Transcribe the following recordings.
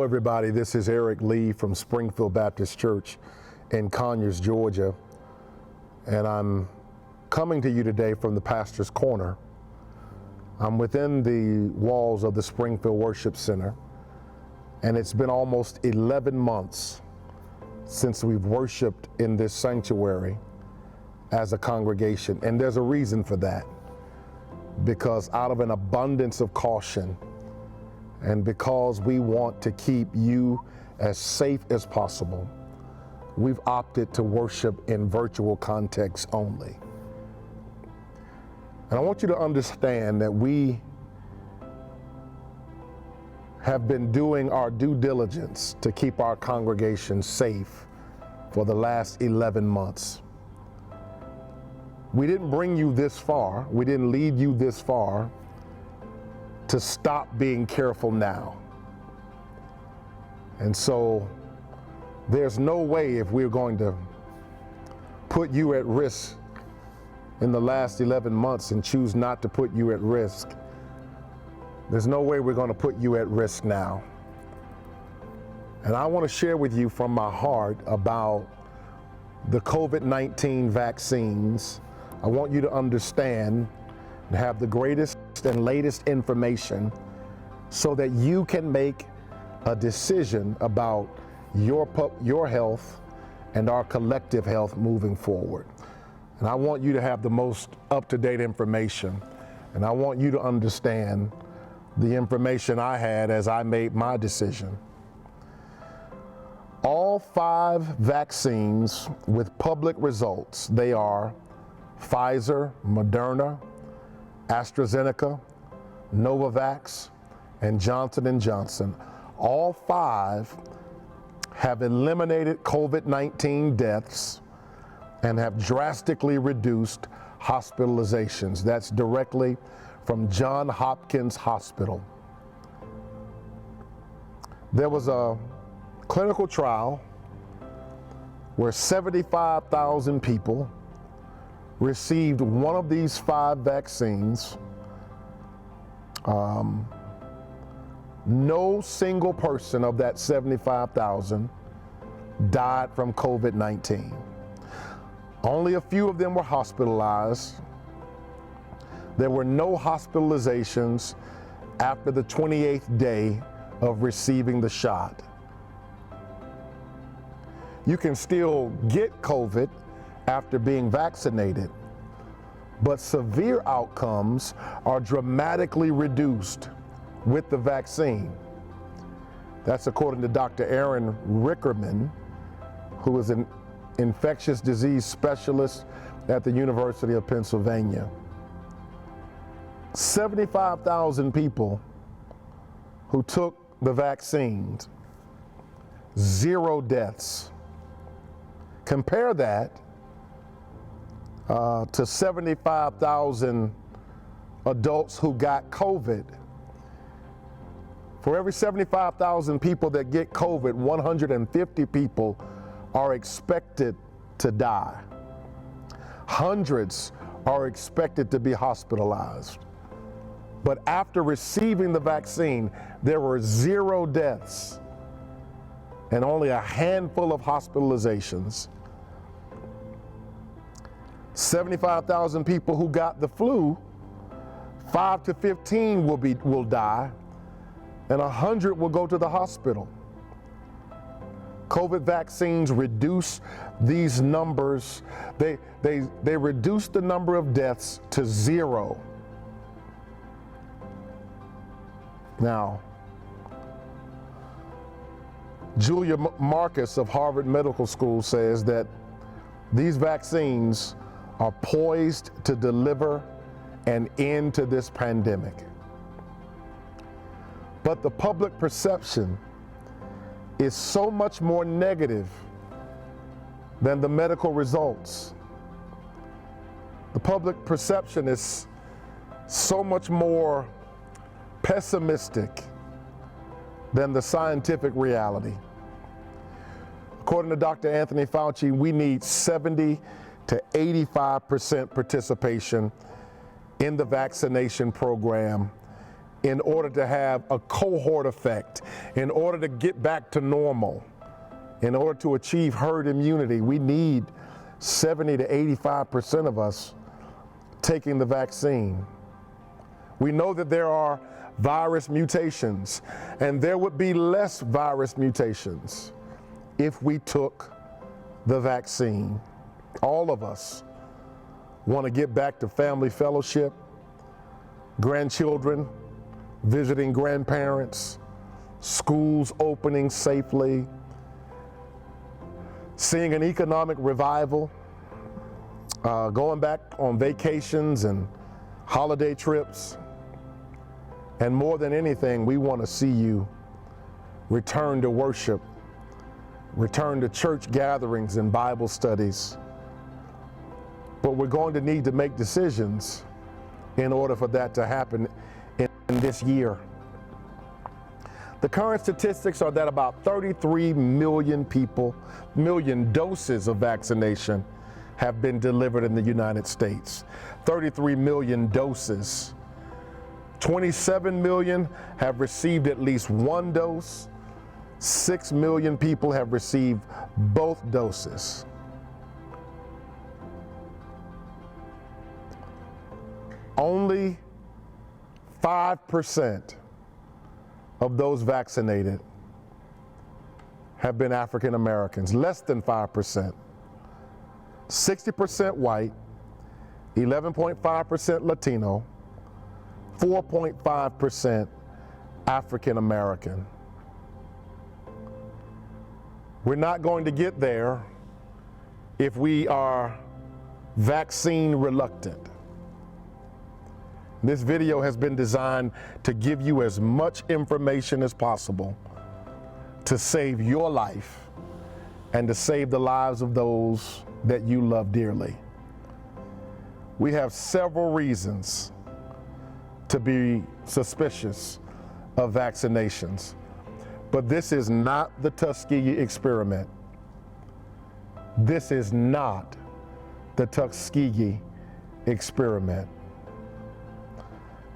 Hello, everybody. This is Eric Lee from Springfield Baptist Church in Conyers, Georgia. And I'm coming to you today from the Pastor's Corner. I'm within the walls of the Springfield Worship Center, and it's been almost 11 months since we've worshiped in this sanctuary as a congregation. And there's a reason for that, because out of an abundance of caution, and because we want to keep you as safe as possible, we've opted to worship in virtual context only. And I want you to understand that we have been doing our due diligence to keep our congregation safe for the last 11 months. We didn't bring you this far, we didn't lead you this far to stop being careful now. And so there's no way, if we're going to put you at risk in the last 11 months and choose not to put you at risk, there's no way we're going to put you at risk now. And I want to share with you from my heart about the COVID-19 vaccines. I want you to understand and have the greatest and latest information so that you can make a decision about your health and our collective health moving forward. And I want you to have the most up-to-date information, and I want you to understand the information I had as I made my decision. All 5 vaccines with public results, they are Pfizer, Moderna, AstraZeneca, Novavax, and Johnson & Johnson. All 5 have eliminated COVID-19 deaths and have drastically reduced hospitalizations. That's directly from Johns Hopkins Hospital. There was a clinical trial where 75,000 people received one of these 5 vaccines. No single person of that 75,000 died from COVID-19. Only a few of them were hospitalized. There were no hospitalizations after the 28th day of receiving the shot. You can still get COVID after being vaccinated, but severe outcomes are dramatically reduced with the vaccine. That's according to Dr. Aaron Rickerman, who is an infectious disease specialist at the University of Pennsylvania. 75,000 people who took the vaccines, 0 deaths. Compare that to 75,000 adults who got COVID. For every 75,000 people that get COVID, 150 people are expected to die. Hundreds are expected to be hospitalized. But after receiving the vaccine, there were 0 deaths and only a handful of hospitalizations. 75,000 people who got the flu, 5 to 15 will die, and 100 will go to the hospital. COVID vaccines reduce these numbers. They reduce the number of deaths to 0. Now, Julia Marcus of Harvard Medical School says that these vaccines are poised to deliver an end to this pandemic. But the public perception is so much more negative than the medical results. The public perception is so much more pessimistic than the scientific reality. According to Dr. Anthony Fauci, we need 70 to 85% participation in the vaccination program in order to have a cohort effect, in order to get back to normal, in order to achieve herd immunity, we need 70 to 85% of us taking the vaccine. We know that there are virus mutations, and there would be less virus mutations if we took the vaccine. All of us want to get back to family fellowship, grandchildren visiting grandparents, schools opening safely, seeing an economic revival, going back on vacations and holiday trips. And more than anything, we want to see you return to worship, return to church gatherings and Bible studies. But we're going to need to make decisions in order for that to happen in this year. The current statistics are that about 33 million doses of vaccination have been delivered in the United States. 33 million doses. 27 million have received at least one dose. 6 million people have received both doses. Only 5% of those vaccinated have been African Americans, less than 5%. 60% white, 11.5% Latino, 4.5% African American. We're not going to get there if we are vaccine reluctant. This video has been designed to give you as much information as possible to save your life and to save the lives of those that you love dearly. We have several reasons to be suspicious of vaccinations, but this is not the Tuskegee experiment. This is not the Tuskegee experiment.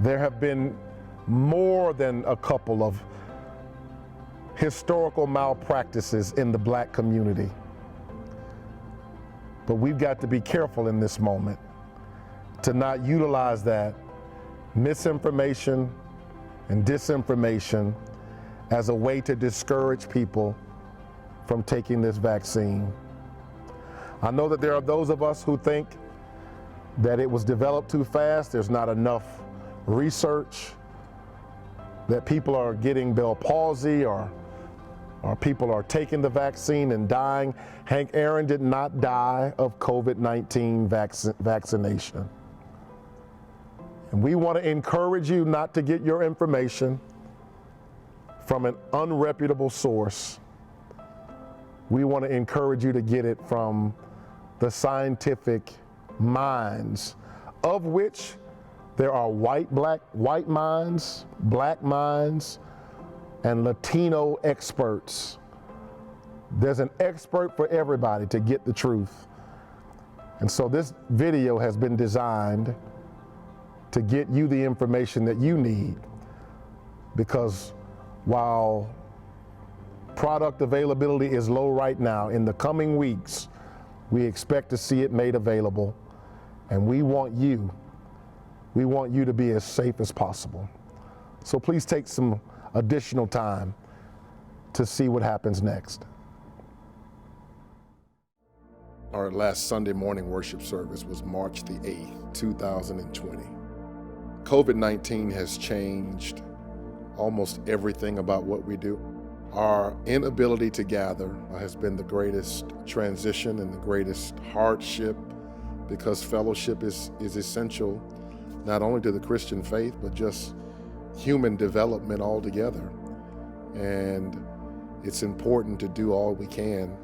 There have been more than a couple of historical malpractices in the black community. But we've got to be careful in this moment to not utilize that misinformation and disinformation as a way to discourage people from taking this vaccine. I know that there are those of us who think that it was developed too fast, there's not enough research, that people are getting Bell palsy or people are taking the vaccine and dying. Hank Aaron did not die of COVID-19 vaccination. And we want to encourage you not to get your information from an unreputable source. We want to encourage you to get it from the scientific minds, of which there are white minds, black minds, and Latino experts. There's an expert for everybody to get the truth. And so this video has been designed to get you the information that you need, because while product availability is low right now, in the coming weeks, we expect to see it made available, and we want you to be as safe as possible. So please take some additional time to see what happens next. Our last Sunday morning worship service was March the 8th, 2020. COVID-19 has changed almost everything about what we do. Our inability to gather has been the greatest transition and the greatest hardship, because fellowship is essential not only to the Christian faith, but just human development altogether. And it's important to do all we can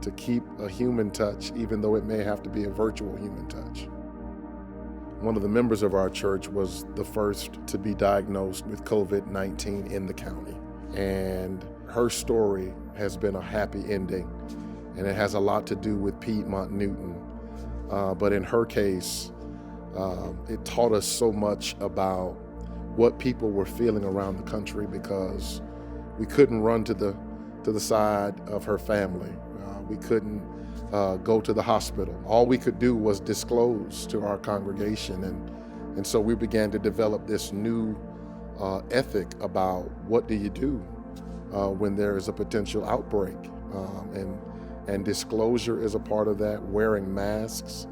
to keep a human touch, even though it may have to be a virtual human touch. One of the members of our church was the first to be diagnosed with COVID-19 in the county. And her story has been a happy ending, and it has a lot to do with Piedmont Newton. But in her case, it taught us so much about what people were feeling around the country, because we couldn't run to the side of her family. We couldn't go to the hospital. All we could do was disclose to our congregation, and so we began to develop this new ethic about what do you do when there is a potential outbreak, and disclosure is a part of that. Wearing masks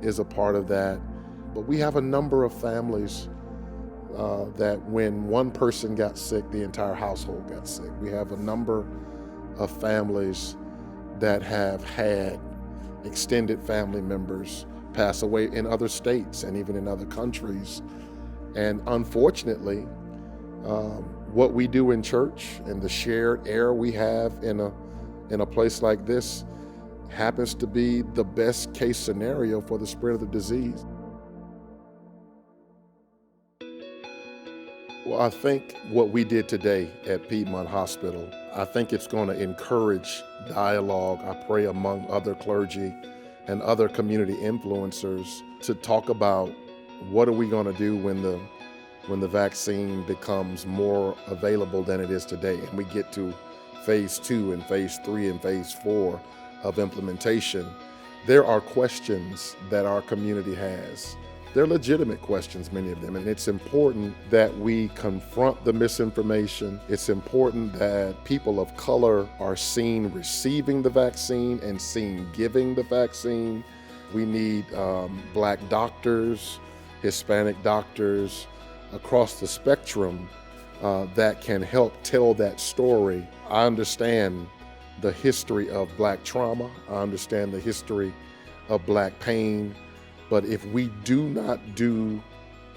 is a part of that. But we have a number of families that when one person got sick, the entire household got sick. We have a number of families that have had extended family members pass away in other states and even in other countries. And unfortunately, what we do in church and the shared air we have in a place like this happens to be the best case scenario for the spread of the disease. Well, I think what we did today at Piedmont Hospital, I think it's going to encourage dialogue, I pray, among other clergy and other community influencers to talk about what are we going to do when the vaccine becomes more available than it is today, and we get to phase 2 and phase 3 and phase 4 of implementation. There are questions that our community has. They're legitimate questions, many of them, and it's important that we confront the misinformation. It's important that people of color are seen receiving the vaccine and seen giving the vaccine. We need Black doctors, Hispanic doctors across the spectrum that can help tell that story. I understand the history of Black trauma. I understand the history of Black pain. But if we do not do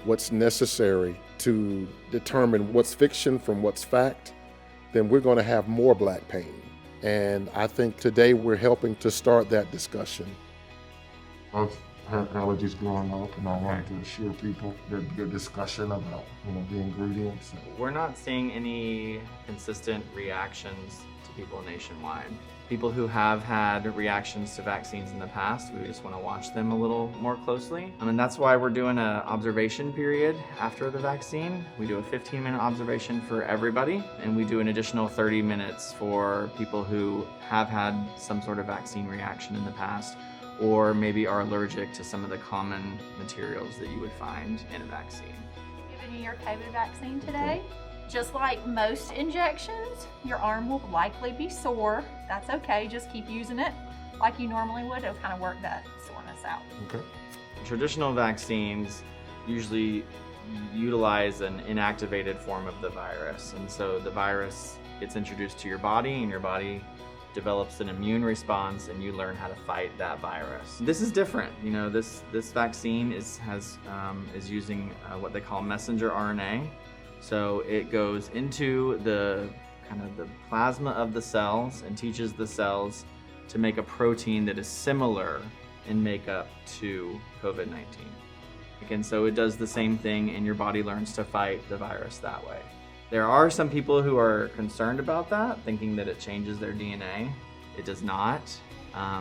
what's necessary to determine what's fiction from what's fact, then we're going to have more Black pain. And I think today we're helping to start that discussion. I've had allergies growing up, and I wanted to assure people that the discussion about the ingredients. We're not seeing any consistent reactions to people nationwide. People who have had reactions to vaccines in the past, we just want to watch them a little more closely. And that's why we're doing an observation period after the vaccine. We do a 15-minute observation for everybody, and we do an additional 30 minutes for people who have had some sort of vaccine reaction in the past, or maybe are allergic to some of the common materials that you would find in a vaccine. Giving you your COVID vaccine today. Just like most injections, your arm will likely be sore. That's okay, just keep using it like you normally would. It'll kind of work that soreness out. Okay. Traditional vaccines usually utilize an inactivated form of the virus. And so the virus gets introduced to your body, and your body develops an immune response, and you learn how to fight that virus. This is different. This vaccine is using what they call messenger RNA. So it goes into the plasma of the cells and teaches the cells to make a protein that is similar in makeup to COVID-19. And so it does the same thing, and your body learns to fight the virus that way. There are some people who are concerned about that, thinking that it changes their DNA. It does not.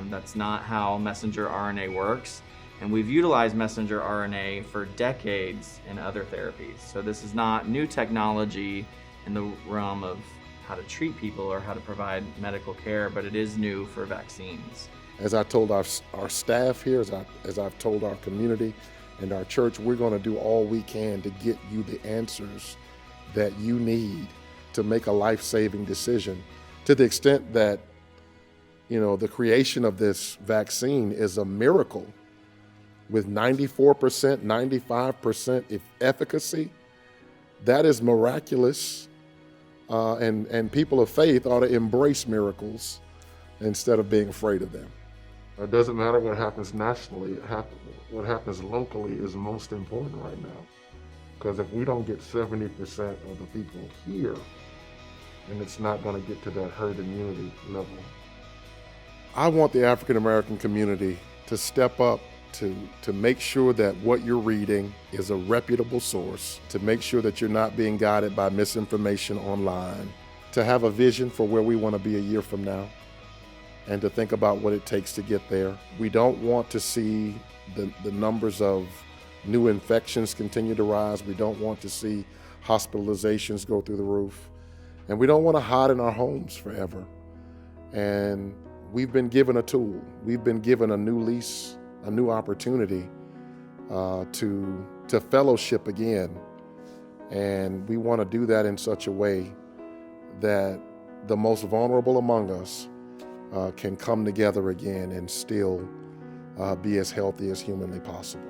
That's not how messenger RNA works. And we've utilized messenger RNA for decades in other therapies. So this is not new technology in the realm of how to treat people or how to provide medical care, but it is new for vaccines. As I told our staff here, as I've told our community and our church, we're going to do all we can to get you the answers that you need to make a life-saving decision. To the extent that, the creation of this vaccine is a miracle. With 94%, 95% efficacy, that is miraculous. And people of faith ought to embrace miracles instead of being afraid of them. It doesn't matter what happens nationally. What happens locally is most important right now. Because if we don't get 70% of the people here, then it's not going to get to that herd immunity level. I want the African American community to step up to make sure that what you're reading is a reputable source, to make sure that you're not being guided by misinformation online, to have a vision for where we want to be a year from now, and to think about what it takes to get there. We don't want to see the numbers of new infections continue to rise. We don't want to see hospitalizations go through the roof, and we don't want to hide in our homes forever. And we've been given a tool. We've been given a new lease, a new opportunity to fellowship again. And we want to do that in such a way that the most vulnerable among us can come together again and still be as healthy as humanly possible.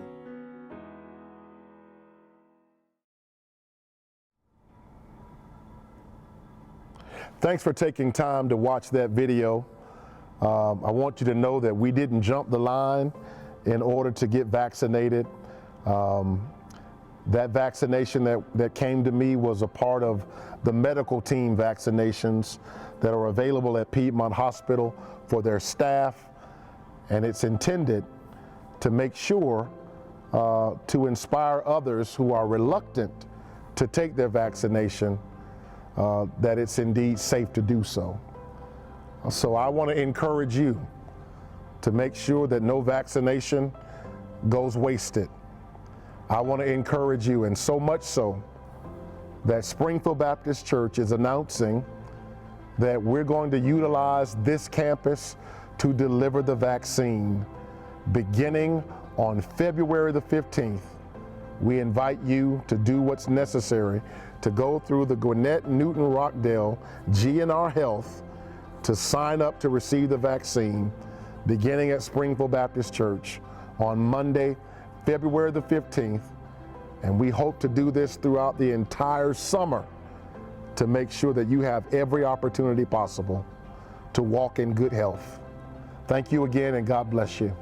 Thanks for taking time to watch that video. I want you to know that we didn't jump the line in order to get vaccinated. That vaccination that came to me was a part of the medical team vaccinations that are available at Piedmont Hospital for their staff, and it's intended to make sure to inspire others who are reluctant to take their vaccination that it's indeed safe to do so. So I want to encourage you to make sure that no vaccination goes wasted. I want to encourage you, and so much so that Springfield Baptist Church is announcing that we're going to utilize this campus to deliver the vaccine beginning on February the 15th. We invite you to do what's necessary to go through the Gwinnett Newton Rockdale GNR Health to sign up to receive the vaccine beginning at Springfield Baptist Church on Monday, February the 15th. And we hope to do this throughout the entire summer to make sure that you have every opportunity possible to walk in good health. Thank you again, and God bless you.